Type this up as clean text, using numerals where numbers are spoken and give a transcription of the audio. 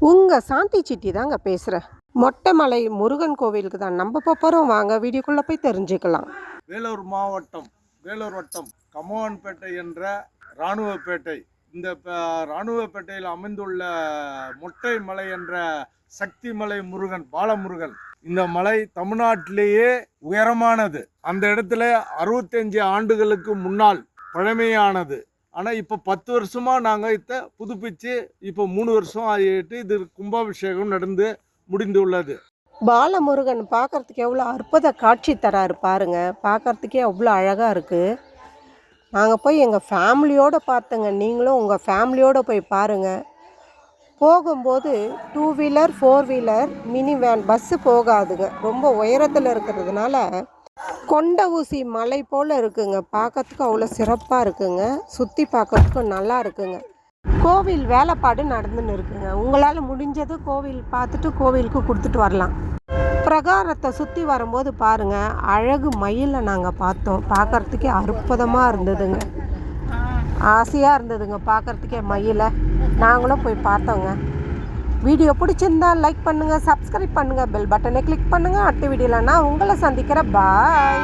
உங்கள் சாந்தி சிட்டி தாங்க பேசுகிறேன். மொட்டைமலை முருகன் கோவிலுக்கு தான் நம்ம போகிறோம். வாங்க வீடியோக்குள்ளே போய் தெரிஞ்சுக்கலாம். வேலூர் மாவட்டம் வேலூர் வட்டம் கமவான்பேட்டை என்ற இராணுவப்பேட்டை. இந்த இராணுவப்பேட்டையில் அமைந்துள்ள மொட்டை மலை என்ற சக்தி மலை முருகன் பாலமுருகன். இந்த மலை தமிழ்நாட்டிலேயே உயரமானது. அந்த இடத்துல 65 ஆண்டுகளுக்கு முன்னால் பழமையானது. ஆனால் இப்போ 10 வருஷமாக நாங்கள் இதை புதுப்பித்து இப்போ 3 வருஷம் ஆகிட்டு இது கும்பாபிஷேகம் நடந்து முடிந்துள்ளது. பாலமுருகன் பார்க்குறதுக்கு எவ்வளோ அற்புத காட்சி தராரு பாருங்க. பார்க்குறதுக்கே அவ்வளோ அழகாக இருக்குது. நாங்கள் போய் எங்கள் ஃபேமிலியோடு பார்த்தோங்க. நீங்களும் உங்கள் ஃபேமிலியோடு போய் பாருங்கள். போகும்போது 2 wheeler 4 wheeler mini van bus போகாதுங்க. ரொம்ப உயரத்தில் இருக்கிறதுனால கொண்ட ஊசி மலை போல் இருக்குங்க. பார்க்கறதுக்கு அவ்வளோ சிறப்பாக இருக்குங்க. சுற்றி பார்க்கறதுக்கும் நல்லா இருக்குங்க. கோவில் வேலைப்பாடு நடந்துன்னு இருக்குங்க. உங்களால் முடிஞ்சது கோவில் பார்த்துட்டு கோவிலுக்கு கொடுத்துட்டு வரலாம். பிரகாரத்தை சுற்றி வரும்போது பாருங்கள், அழகு மயிலை நாங்கள் பார்த்தோம். பார்க்குறதுக்கே அற்புதமாக இருந்ததுங்க. ஆசையாக இருந்ததுங்க பார்க்குறதுக்கே மயிலை. நாங்களும் போய் பார்த்தோங்க. வீடியோ பிடிச்சிருந்தா லைக் பண்ணுங்கள், சப்ஸ்கிரைப் பண்ணுங்கள், பெல் பட்டனை கிளிக் பண்ணுங்கள். அடுத்த வீடியோவில் நான் உங்களை சந்திக்கிறேன். பாய்.